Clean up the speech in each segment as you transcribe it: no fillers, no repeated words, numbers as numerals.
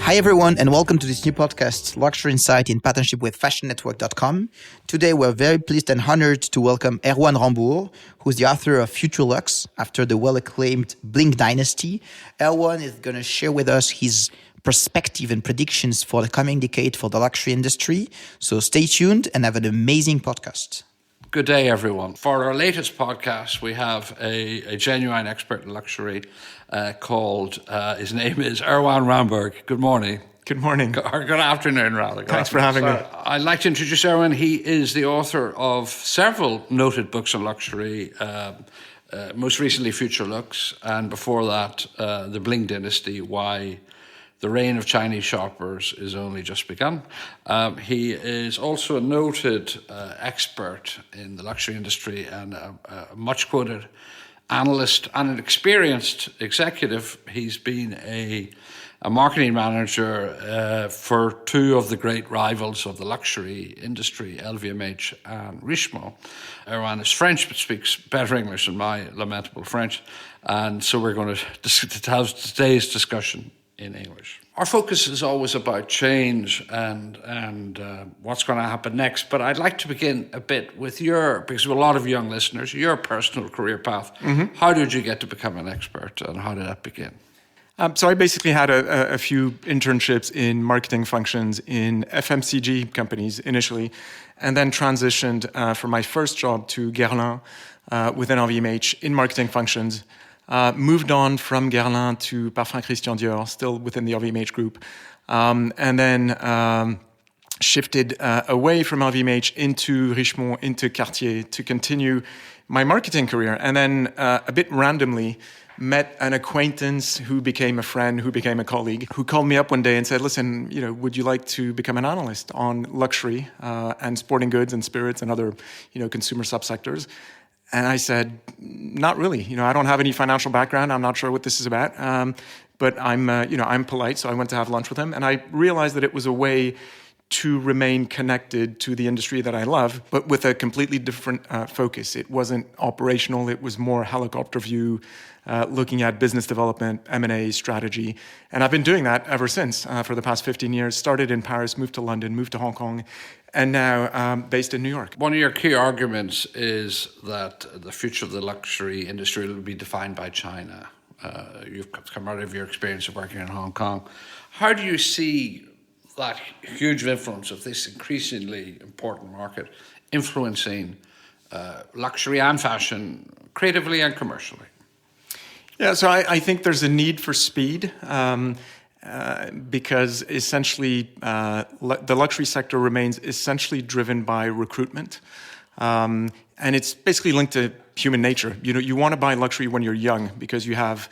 Hi everyone, and welcome to this new podcast, Luxurynsight, in partnership with fashionnetwork.com. Today we're very pleased and honored to welcome Erwan Rambourg, who's the author of Future Luxe after the well-acclaimed Bling Dynasty. Erwan is going to share with us his perspective and predictions for the coming decade for the luxury industry. So stay tuned and have an amazing podcast. Good day, everyone. For our latest podcast, we have a genuine expert in luxury called, his name is Erwan Rambourg. Good morning. Good morning. Or good afternoon, rather. Thanks for having me. I'd like to introduce Erwan. He is the author of several noted books on luxury, most recently Future Luxe, and before that, The Bling Dynasty, Why the Reign of Chinese Shoppers is Only Just Begun. He is also a noted expert in the luxury industry and a much quoted analyst and an experienced executive. He's been a marketing manager for two of the great rivals of the luxury industry, LVMH and Richemont. Erwan is French but speaks better English than my lamentable French, and so we're going to have today's discussion in English. Our focus is always about change and what's going to happen next. But I'd like to begin a bit with because we have a lot of young listeners, your personal career path. Mm-hmm. How did you get to become an expert, and how did that begin? So I basically had a few internships in marketing functions in FMCG companies initially, and then transitioned from my first job to Guerlain within LVMH in marketing functions. Moved on from Guerlain to Parfum Christian Dior, still within the LVMH group, and then shifted away from LVMH into Richemont, into Cartier to continue my marketing career. And then a bit randomly met an acquaintance who became a friend, who became a colleague, who called me up one day and said, listen, would you like to become an analyst on luxury and sporting goods and spirits and other, consumer subsectors? And I said, not really. I don't have any financial background. I'm not sure what this is about. But I'm polite, so I went to have lunch with him. And I realized that it was a way to remain connected to the industry that I love, but with a completely different focus. It wasn't operational. It was more helicopter view, looking at business development, M&A strategy. And I've been doing that ever since for the past 15 years. Started in Paris, moved to London, moved to Hong Kong, and now based in New York. One of your key arguments is that the future of the luxury industry will be defined by China. You've come out of your experience of working in Hong Kong. How do you see that huge influence of this increasingly important market influencing luxury and fashion creatively and commercially? Yeah, so I think there's a need for speed. Because essentially the luxury sector remains essentially driven by recruitment. And it's basically linked to human nature. You want to buy luxury when you're young because you have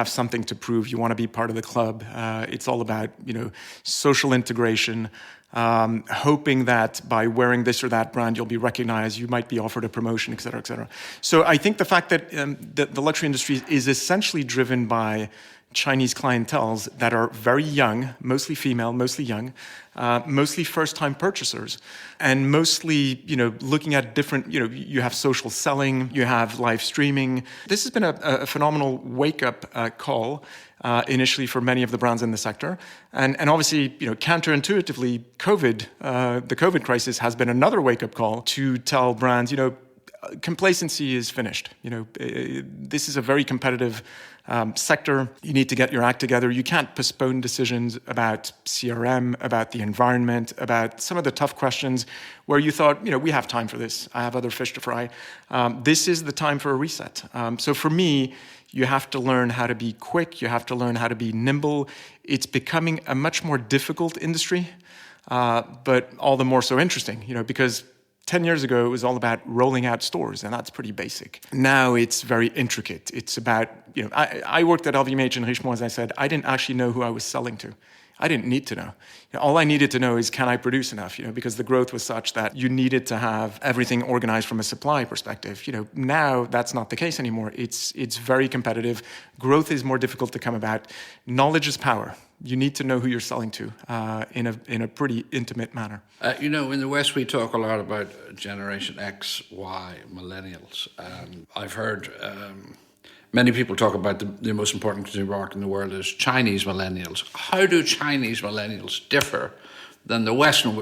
something to prove. You want to be part of the club. It's all about, social integration, hoping that by wearing this or that brand, you'll be recognized, you might be offered a promotion, et cetera, et cetera. So I think the fact that the luxury industry is essentially driven by Chinese clienteles that are very young, mostly female, mostly young, mostly first-time purchasers, and mostly, looking at different, you have social selling, you have live streaming. This has been a phenomenal wake-up call initially for many of the brands in the sector. And obviously, counterintuitively, the COVID crisis has been another wake-up call to tell brands, complacency is finished. This is a very competitive sector. You need to get your act together. You can't postpone decisions about CRM, about the environment, about some of the tough questions where you thought, we have time for this. I have other fish to fry. This is the time for a reset. So for me, you have to learn how to be quick. You have to learn how to be nimble. It's becoming a much more difficult industry, but all the more so interesting, because 10 years ago, it was all about rolling out stores, and that's pretty basic. Now it's very intricate. It's about, I worked at LVMH and Richemont, as I said. I didn't actually know who I was selling to. I didn't need to know. All I needed to know is, can I produce enough? Because the growth was such that you needed to have everything organized from a supply perspective. Now that's not the case anymore. It's very competitive. Growth is more difficult to come about. Knowledge is power. You need to know who you're selling to in a pretty intimate manner. In the West, we talk a lot about Generation X, Y, millennials. I've heard many people talk about the most important consumer market in the world is Chinese millennials. How do Chinese millennials differ than the Western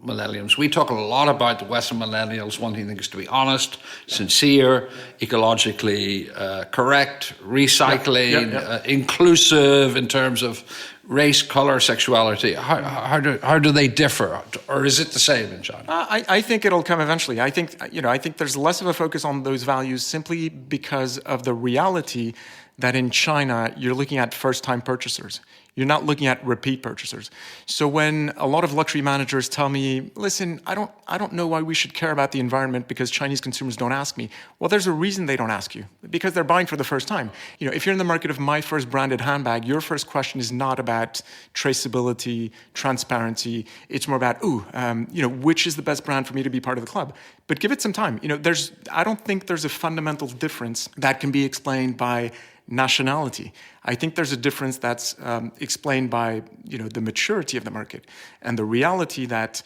millennials? We talk a lot about the Western millennials wanting things to be honest, sincere, ecologically correct, recycling, inclusive in terms of race, color, sexuality. How do they differ, or is it the same in China? I think it'll come eventually. I think there's less of a focus on those values simply because of the reality that in China you're looking at first-time purchasers. You're not looking at repeat purchasers. So when a lot of luxury managers tell me, listen, I don't know why we should care about the environment because Chinese consumers don't ask me. Well, there's a reason they don't ask you, because they're buying for the first time. If you're in the market of my first branded handbag, your first question is not about traceability, transparency. It's more about, which is the best brand for me to be part of the club? But give it some time. I don't think there's a fundamental difference that can be explained by nationality. I think there's a difference that's explained by the maturity of the market and the reality that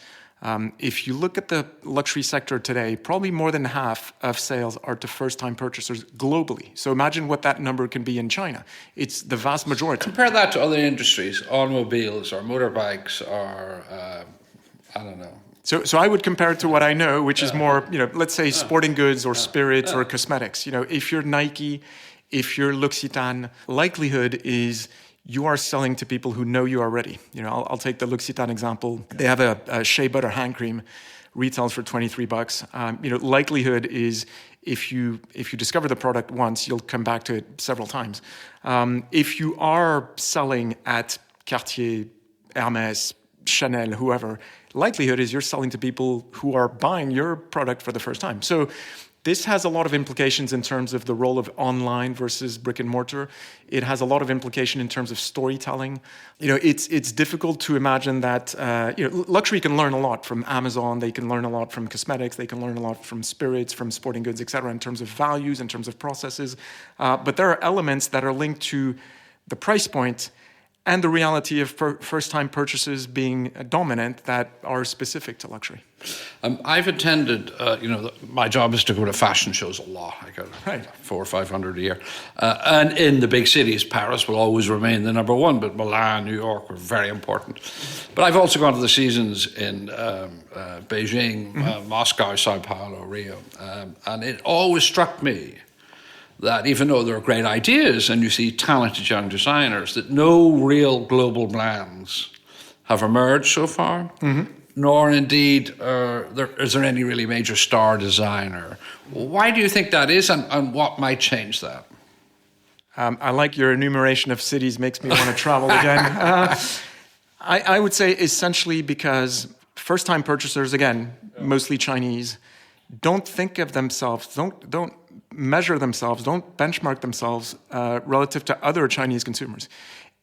if you look at the luxury sector today, probably more than half of sales are to first-time purchasers globally. So imagine what that number can be in China. It's the vast majority. Compare that to other industries, automobiles or motorbikes or I don't know. So I would compare it to what I know, which is more, let's say sporting goods or spirits or cosmetics. If you're Nike, if you're Luxurynsight, likelihood is you are selling to people who know you already. I'll take the Luxurynsight example. They have a shea butter hand cream, retails for $23. Likelihood is if you discover the product once, you'll come back to it several times. If you are selling at Cartier, Hermès, Chanel, whoever, likelihood is you're selling to people who are buying your product for the first time. So this has a lot of implications in terms of the role of online versus brick and mortar. It has a lot of implication in terms of storytelling. It's difficult to imagine that luxury can learn a lot from Amazon. They can learn a lot from cosmetics. They can learn a lot from spirits, from sporting goods, etc. in terms of values, in terms of processes. But there are elements that are linked to the price point and the reality of first-time purchases being dominant that are specific to luxury. I've attended, my job is to go to fashion shows a lot. I go to 400 or 500 a year. And in the big cities, Paris will always remain the number one, but Milan, New York were very important. But I've also gone to the seasons in Beijing, Moscow, Sao Paulo, Rio. And it always struck me that even though there are great ideas and you see talented young designers, that no real global brands have emerged so far, nor indeed is there any really major star designer. Why do you think that is, and what might change that? I like your enumeration of cities, makes me want to travel again. I would say essentially because first-time purchasers, again, mostly Chinese, don't think of themselves, don't measure themselves, don't benchmark themselves relative to other Chinese consumers.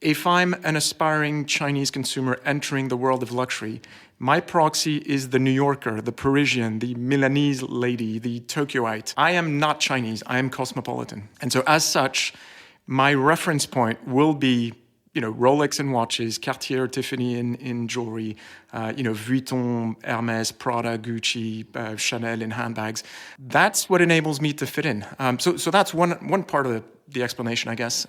If I'm an aspiring Chinese consumer entering the world of luxury, my proxy is the New Yorker, the Parisian, the Milanese lady, the Tokyoite. I am not Chinese, I am cosmopolitan. And so as such, my reference point will be Rolex in watches, Cartier, Tiffany in jewelry, Vuitton, Hermès, Prada, Gucci, Chanel in handbags. That's what enables me to fit in. So that's one part of the explanation, I guess.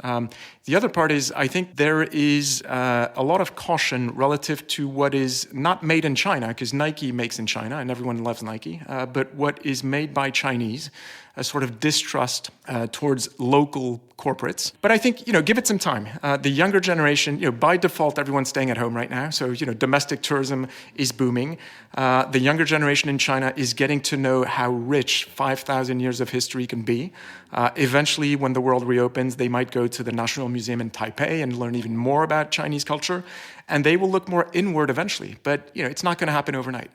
The other part is I think there is a lot of caution relative to what is not made in China, because Nike makes in China and everyone loves Nike, but what is made by Chinese, a sort of distrust towards local corporates. But I think, give it some time. The younger generation, by default, everyone's staying at home right now. So, domestic tourism is booming. The younger generation in China is getting to know how rich 5,000 years of history can be. Eventually, when the world reopens, they might go to the National Museum in Taipei and learn even more about Chinese culture. And they will look more inward eventually. But, it's not going to happen overnight.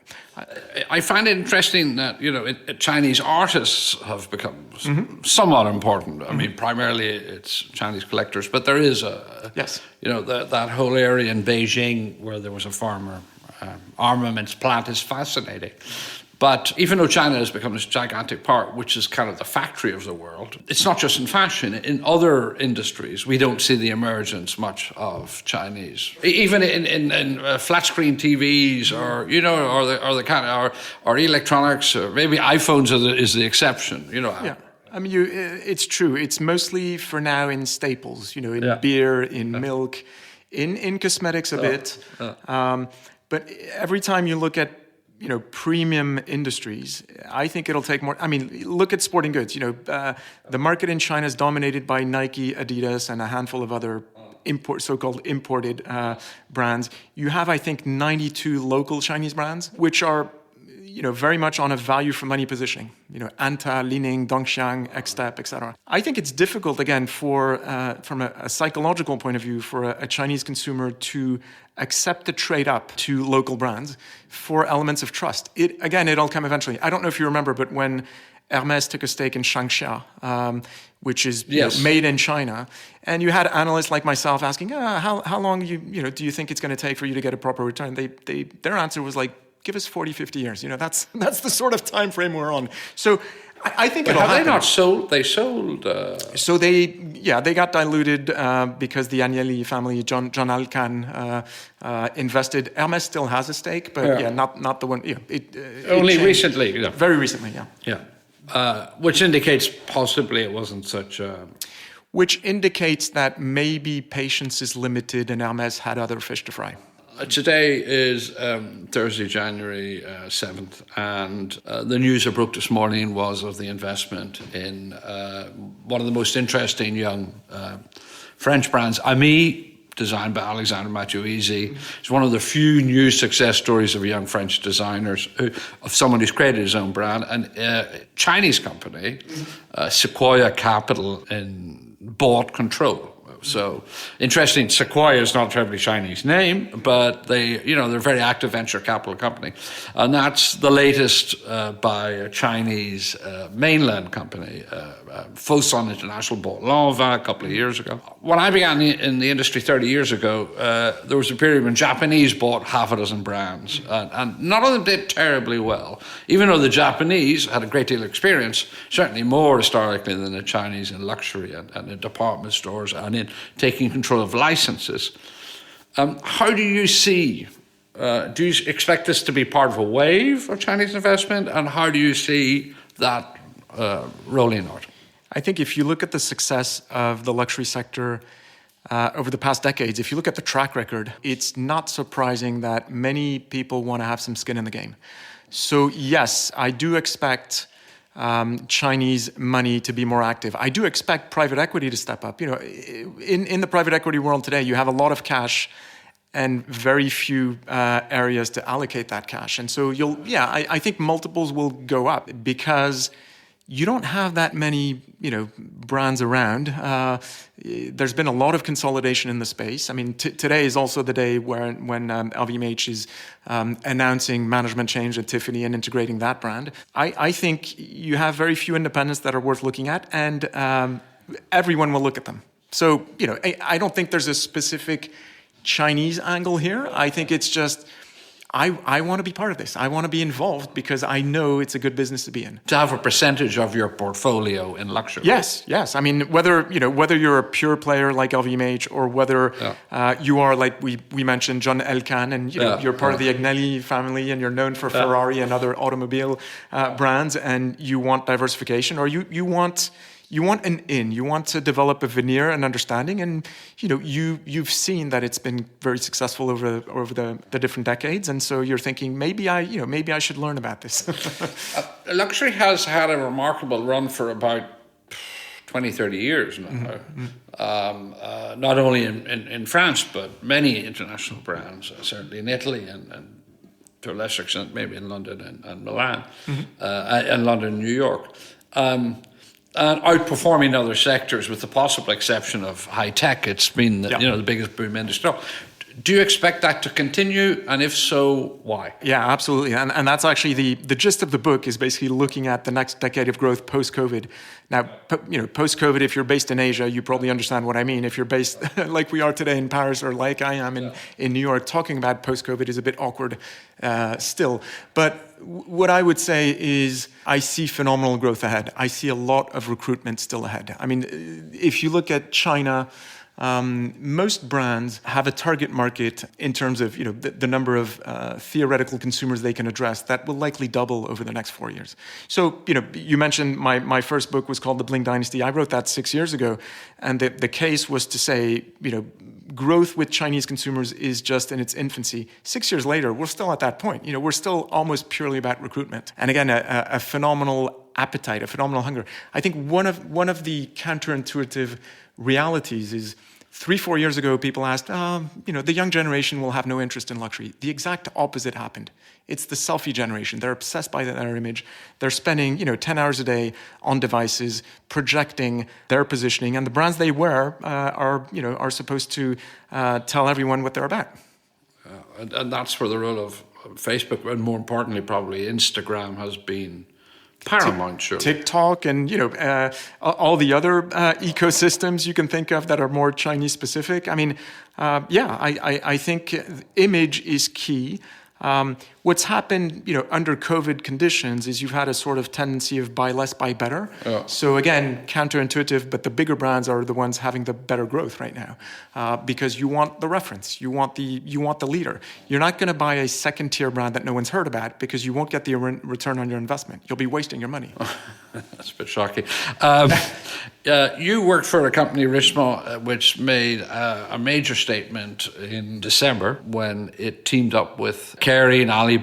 I find it interesting that, Chinese artists have become somewhat important. I mean, primarily it's Chinese collectors, but there is that whole area in Beijing where there was a former armaments plant is fascinating. But even though China has become this gigantic part, which is kind of the factory of the world, it's not just in fashion. In other industries, we don't see the emergence much of Chinese. Even in flat screen TVs, or or electronics, or maybe iPhones is the exception. I mean, it's true. It's mostly for now in staples, in beer, in milk, in cosmetics a bit. But every time you look at, premium industries, I think it'll take more. I mean, look at sporting goods. The market in China is dominated by Nike, Adidas, and a handful of other so-called imported brands. You have, I think, 92 local Chinese brands, which are very much on a value for money positioning. Anta, Li-Ning, Dongxiang, Xtep, etc. I think it's difficult, again, from a psychological point of view, for a Chinese consumer to accept the trade up to local brands for elements of trust. It'll come eventually. I don't know if you remember, but when Hermès took a stake in Shangxia, which is made in China, and you had analysts like myself asking, how long do you think it's going to take for you to get a proper return? Their answer was like, give us 40, 50 years. That's the sort of time frame we're on. So I think it'll happen. Have they not sold? They sold. So they got diluted because the Agnelli family, John Alcan, invested. Hermès still has a stake, but not the one. Only recently. Yeah. Very recently, which indicates possibly it wasn't such. Which indicates that maybe patience is limited, and Hermès had other fish to fry. Today is Thursday, January 7th, and the news that broke this morning was of the investment in one of the most interesting young French brands, Ami, designed by Alexandre Mathieu-Easy. It's one of the few new success stories of young French designers, of someone who's created his own brand. And a Chinese company, Sequoia Capital, bought control. So interesting. Sequoia is not a terribly Chinese name, but they're a very active venture capital company, and that's the latest by a Chinese mainland company. Fosun International bought Lanvin a couple of years ago. When I began in the industry 30 years ago, there was a period when Japanese bought half a dozen brands, and none of them did terribly well, even though the Japanese had a great deal of experience, certainly more historically than the Chinese in luxury and in department stores and in taking control of licenses. How do you see, do you expect this to be part of a wave of Chinese investment, and how do you see that rolling out? I think if you look at the success of the luxury sector over the past decades, if you look at the track record, it's not surprising that many people want to have some skin in the game. So yes, I do expect Chinese money to be more active. I do expect private equity to step up. In the private equity world today, you have a lot of cash and very few areas to allocate that cash. And so I think multiples will go up because you don't have that many, brands around. There's been a lot of consolidation in the space. I mean, today is also the day when LVMH is announcing management change at Tiffany and integrating that brand. I think you have very few independents that are worth looking at, and everyone will look at them. So, I don't think there's a specific Chinese angle here. I think it's just, I want to be part of this. I want to be involved because I know it's a good business to be in. To have a percentage of your portfolio in luxury. Yes. I mean, whether you're a pure player like LVMH or whether you are, like we mentioned, John Elkann, and you're part of the Agnelli family and you're known for Ferrari and other automobile brands, and you want diversification, or you want an in. You want to develop a veneer and understanding, and you've seen that it's been very successful over the different decades, and so you're thinking maybe I should learn about this. Luxury has had a remarkable run for about 20, 30 years now. Mm-hmm. Not only in France, but many international brands, certainly in Italy and to a lesser extent maybe in London and Milan, and London and New York. And outperforming other sectors, with the possible exception of high tech. It's been the biggest boom industry. Do you expect that to continue? And if so, why? Yeah, absolutely. And that's actually the gist of the book, is basically looking at the next decade of growth post-COVID. Now, post-COVID, if you're based in Asia, you probably understand what I mean. If you're based like we are today in Paris, or like I am in New York, talking about post-COVID is a bit awkward. still. But what I would say is I see phenomenal growth ahead. I see a lot of recruitment still ahead. I mean, if you look at China, most brands have a target market in terms of the number of theoretical consumers they can address that will likely double over the next 4 years. So you mentioned my first book was called The Bling Dynasty. I wrote that 6 years ago, and the case was to say growth with Chinese consumers is just in its infancy. 6 years later, we're still at that point. We're still almost purely about recruitment, and again a phenomenal appetite, a phenomenal hunger. I think one of the counterintuitive realities is 3-4 years ago, people asked, the young generation will have no interest in luxury. The exact opposite happened. It's the selfie generation. They're obsessed by their image. They're spending, 10 hours a day on devices, projecting their positioning, and the brands they wear are supposed to tell everyone what they're about. And that's where the role of Facebook, and more importantly, probably Instagram, has been paramount, sure. TikTok and all the other ecosystems you can think of that are more Chinese specific. I mean, I think image is key. What's happened, under COVID conditions is you've had a sort of tendency of buy less, buy better. Yeah. So again, counterintuitive, but the bigger brands are the ones having the better growth right now, because you want the reference, you want the leader. You're not going to buy a second-tier brand that no one's heard about because you won't get the return on your investment. You'll be wasting your money. That's a bit shocking. You worked for a company, Richemont, which made a major statement in December when it teamed up with Kering and Alibaba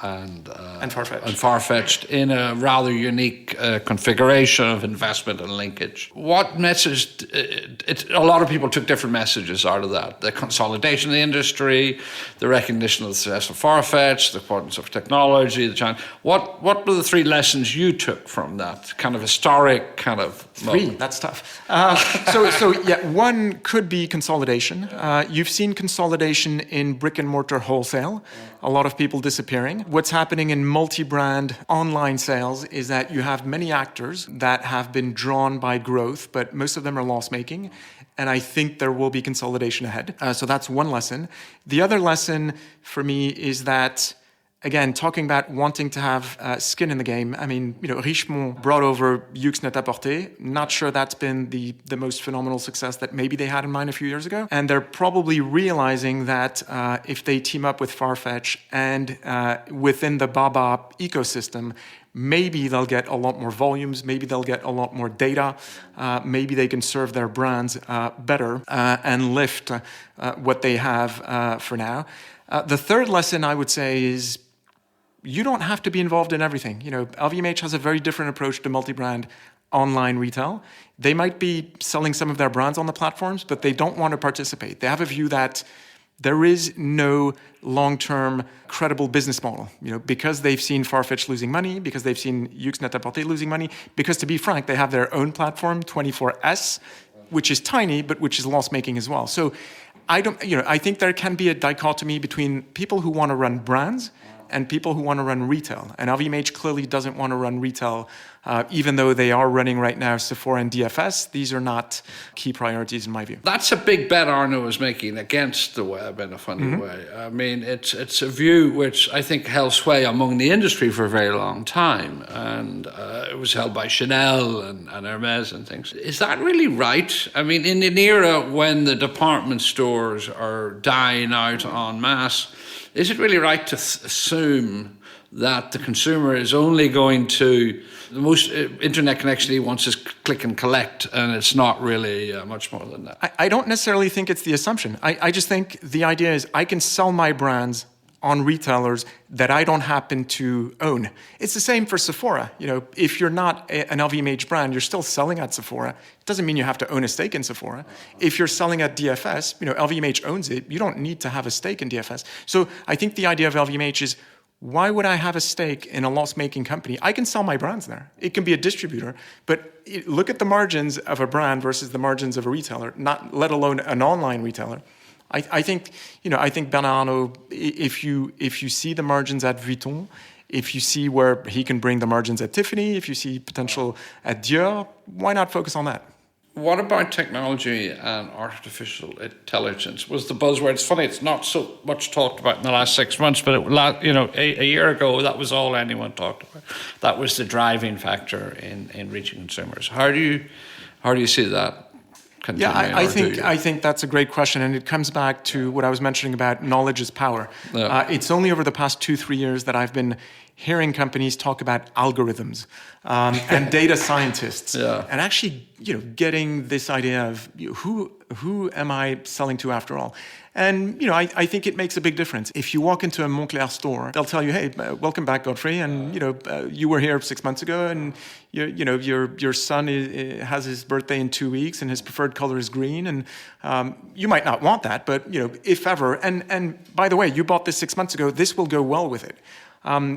and Farfetched in a rather unique configuration of investment and linkage. What message? A lot of people took different messages out of that. The consolidation of the industry, the recognition of the success of Farfetch, the importance of technology, the China. What were the three lessons you took from that kind of historic kind of moment? 3, that's tough. One could be consolidation. You've seen consolidation in brick and mortar wholesale. A lot of people disappearing. What's happening in multi-brand online sales is that you have many actors that have been drawn by growth, but most of them are loss-making. And I think there will be consolidation ahead. So that's one lesson. The other lesson for me is that, again, talking about wanting to have skin in the game. I mean, Richemont brought over Yux Net-a-Porter. Not sure that's been the most phenomenal success that maybe they had in mind a few years ago. And they're probably realizing that if they team up with Farfetch and within the Baba ecosystem, maybe they'll get a lot more volumes, maybe they'll get a lot more data, maybe they can serve their brands better and lift what they have for now. The third lesson I would say is you don't have to be involved in everything. LVMH has a very different approach to multi-brand online retail. They might be selling some of their brands on the platforms, but they don't want to participate. They have a view that there is no long-term credible business model, because they've seen Farfetch losing money, because they've seen Yux Net-a-Porter losing money, because to be frank, they have their own platform, 24S, which is tiny, but which is loss-making as well. So I think there can be a dichotomy between people who want to run brands and people who want to run retail. And LVMH clearly doesn't want to run retail, even though they are running right now Sephora and DFS. These are not key priorities in my view. That's a big bet Arnaud is making against the web in a funny way. I mean, it's a view which I think held sway among the industry for a very long time. And it was held by Chanel and Hermes and things. Is that really right? I mean, in an era when the department stores are dying out en masse, is it really right to assume that the consumer is only going to, the most internet connection he wants is click and collect, and it's not really much more than that? I don't necessarily think it's the assumption. I just think the idea is I can sell my brands on retailers that I don't happen to own. It's the same for Sephora. If you're not an LVMH brand, you're still selling at Sephora. It doesn't mean you have to own a stake in Sephora. If you're selling at DFS, LVMH owns it. You don't need to have a stake in DFS. So I think the idea of LVMH is, why would I have a stake in a loss-making company? I can sell my brands there. It can be a distributor, but look at the margins of a brand versus the margins of a retailer, not let alone an online retailer. I think Bernard Arnault, if you see the margins at Vuitton, if you see where he can bring the margins at Tiffany, if you see potential at Dior, why not focus on that? What about technology and artificial intelligence? Was the buzzword? It's funny, it's not so much talked about in the last 6 months, but a year ago, that was all anyone talked about. That was the driving factor in reaching consumers. How do you see that continuing? Yeah, I think that's a great question, and it comes back to what I was mentioning about knowledge is power. Yeah. It's only over the past 2-3 years that I've been hearing companies talk about algorithms and data scientists, and actually, getting this idea of who am I selling to after all? And I think it makes a big difference. If you walk into a Montclair store, they'll tell you, "Hey, welcome back, Godfrey, and you were here 6 months ago, and your son has his birthday in 2 weeks, and his preferred color is green, and you might not want that, but if ever, and by the way, you bought this 6 months ago, this will go well with it."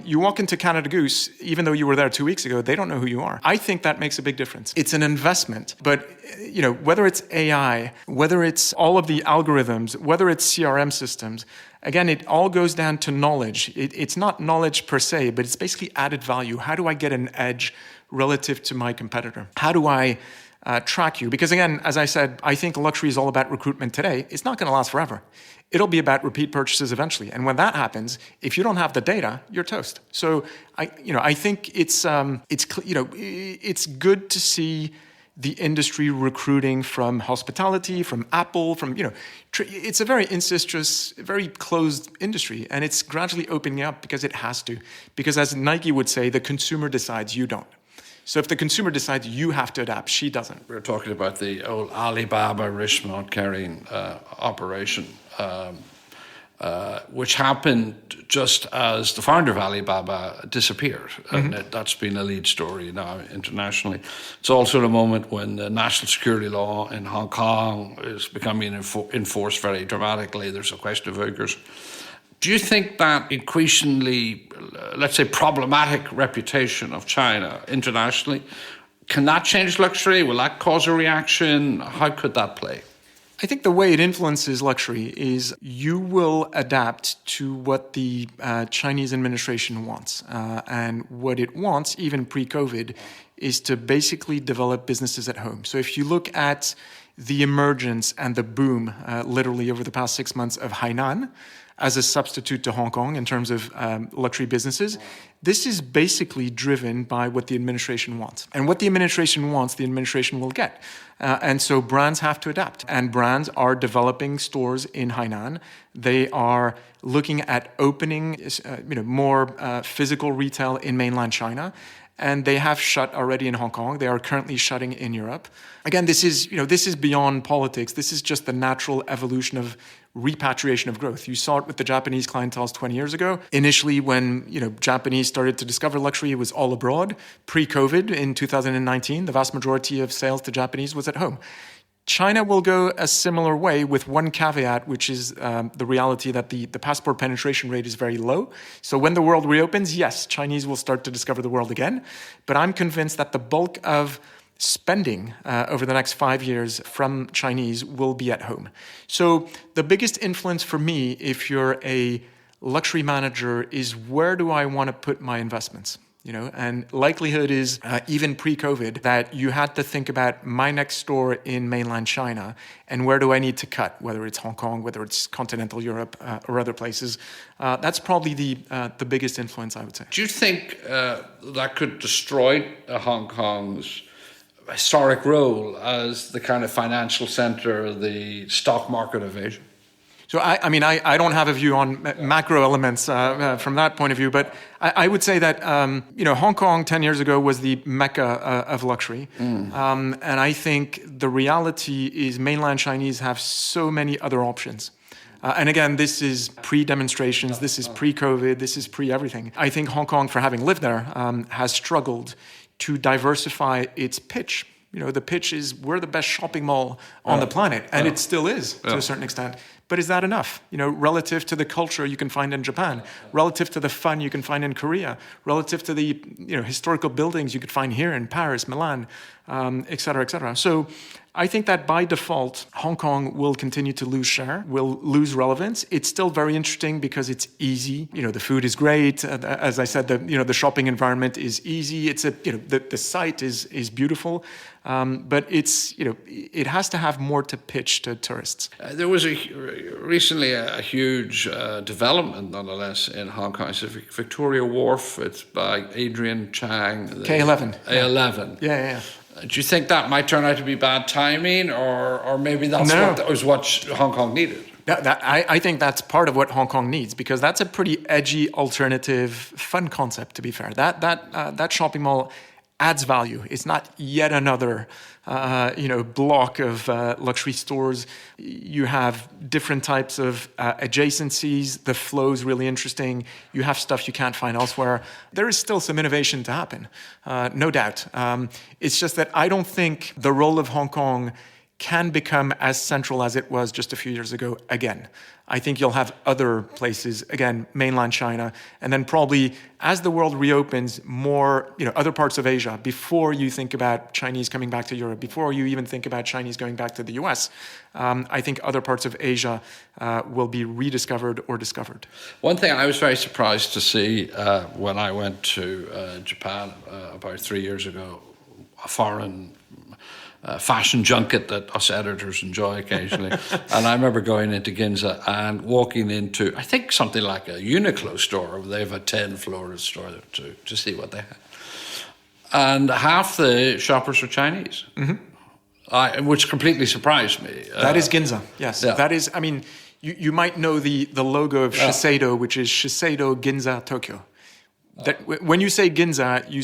You walk into Canada Goose, even though you were there 2 weeks ago, they don't know who you are. I think that makes a big difference. It's an investment, but whether it's AI, whether it's all of the algorithms, whether it's CRM systems, again, it all goes down to knowledge. It's not knowledge per se, but it's basically added value. How do I get an edge relative to my competitor? How do I track you? Because again, as I said, I think luxury is all about recruitment today. It's not going to last forever. It'll be about repeat purchases eventually. And when that happens, if you don't have the data, you're toast. So I think it's good to see the industry recruiting from hospitality, from Apple, it's a very incestuous, very closed industry, and it's gradually opening up because it has to. Because as Nike would say, the consumer decides, you don't. So if the consumer decides, you have to adapt, she doesn't. We're talking about the old Alibaba Richemont carrying operation, which happened just as the founder of Alibaba disappeared. And that's been a lead story now internationally. It's also the moment when the national security law in Hong Kong is becoming enforced very dramatically. There's a question of Uyghurs. Do you think that increasingly, let's say, problematic reputation of China internationally, can that change luxury? Will that cause a reaction? How could that play? I think the way it influences luxury is you will adapt to what the Chinese administration wants. And what it wants, even pre-COVID, is to basically develop businesses at home. So if you look at the emergence and the boom, literally over the past 6 months, of Hainan as a substitute to Hong Kong in terms of luxury businesses, this is basically driven by what the administration wants. And what the administration wants, the administration will get. And so brands have to adapt. And brands are developing stores in Hainan. They are looking at opening more physical retail in mainland China. And they have shut already in Hong Kong. They are currently shutting in Europe. Again, this is beyond politics. This is just the natural evolution of repatriation of growth. You saw it with the Japanese clienteles 20 years ago. Initially, when Japanese started to discover luxury, it was all abroad. Pre-COVID in 2019, the vast majority of sales to Japanese was at home. China will go a similar way with one caveat, which is the reality that the passport penetration rate is very low. So when the world reopens, yes, Chinese will start to discover the world again. But I'm convinced that the bulk of spending over the next 5 years from Chinese will be at home. So the biggest influence for me, if you're a luxury manager, is where do I want to put my investments? And likelihood is, even pre-COVID, that you had to think about my next store in mainland China and where do I need to cut, whether it's Hong Kong, whether it's continental Europe or other places. That's probably the biggest influence, I would say. Do you think that could destroy Hong Kong's historic role as the kind of financial center, the stock market of Asia? So I don't have a view on macro elements from that point of view, but I would say that Hong Kong 10 years ago was the mecca of luxury, and I think the reality is mainland Chinese have so many other options. And again, this is pre-demonstrations, this is pre-COVID, this is pre-everything. I think Hong Kong, for having lived there, has struggled to diversify its pitch. The pitch is we're the best shopping mall on the planet, and it still is to a certain extent. But is that enough? Relative to the culture you can find in Japan, relative to the fun you can find in Korea, relative to the historical buildings you could find here in Paris, Milan, et cetera, et cetera. So I think that by default, Hong Kong will continue to lose share, will lose relevance. It's still very interesting because it's easy. The food is great. As I said, the shopping environment is easy. It's the site is beautiful. But it has to have more to pitch to tourists. There was recently a huge development, nonetheless, in Hong Kong. It's Victoria Wharf. It's by Adrian Chang. K11. A11. Yeah. Do you think that might turn out to be bad timing, or maybe that's what Hong Kong needed? I think that's part of what Hong Kong needs, because that's a pretty edgy, alternative, fun concept, to be fair. That shopping mall adds value. It's not yet another block of luxury stores. You have different types of adjacencies. The flow is really interesting. You have stuff you can't find elsewhere. There is still some innovation to happen, no doubt. It's just that I don't think the role of Hong Kong can become as central as it was just a few years ago again. I think you'll have other places, again, mainland China, and then probably as the world reopens, more, other parts of Asia, before you think about Chinese coming back to Europe, before you even think about Chinese going back to the US, I think other parts of Asia will be rediscovered or discovered. One thing I was very surprised to see when I went to Japan about 3 years ago, a foreign fashion junket that us editors enjoy occasionally. And I remember going into Ginza and walking into, I think, something like a Uniqlo store. They have a 10-floor store to see what they have. And half the shoppers were Chinese, which completely surprised me. That is Ginza, yes. Yeah. That is, you might know the logo of Shiseido, which is Shiseido Ginza Tokyo. That when you say Ginza, you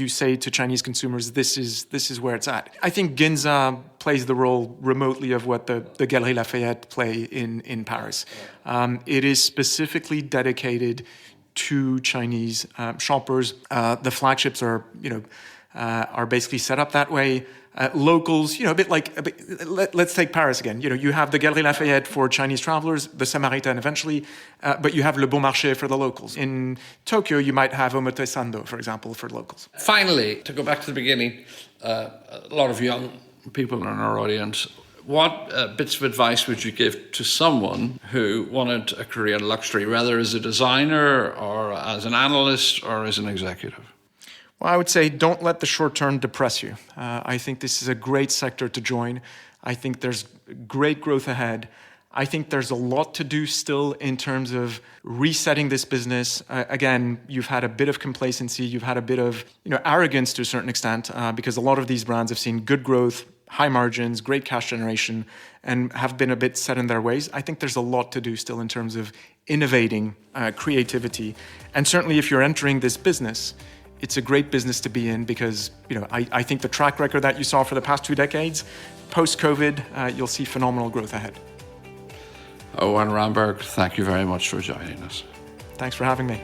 say to Chinese consumers, this is where it's at. I think Ginza plays the role remotely of what the Galeries Lafayette play in Paris. It is specifically dedicated to Chinese shoppers. The flagships are basically set up that way. Locals, let's take Paris again. You have the Galeries Lafayette for Chinese travelers, the Samaritan eventually, but you have Le Bon Marché for the locals. In Tokyo, you might have Omotesando, for example, for locals. Finally, to go back to the beginning, a lot of young people in our audience, what bits of advice would you give to someone who wanted a career in luxury, whether as a designer or as an analyst or as an executive? Well, I would say don't let the short term depress you. I think this is a great sector to join. I think there's great growth ahead. I think there's a lot to do still in terms of resetting this business. Again, you've had a bit of complacency. You've had a bit of arrogance to a certain extent because a lot of these brands have seen good growth, high margins, great cash generation, and have been a bit set in their ways. I think there's a lot to do still in terms of innovating, creativity. And certainly if you're entering this business, it's a great business to be in because, I think the track record that you saw for the past 2 decades, post-COVID, you'll see phenomenal growth ahead. Erwan Rambourg, thank you very much for joining us. Thanks for having me.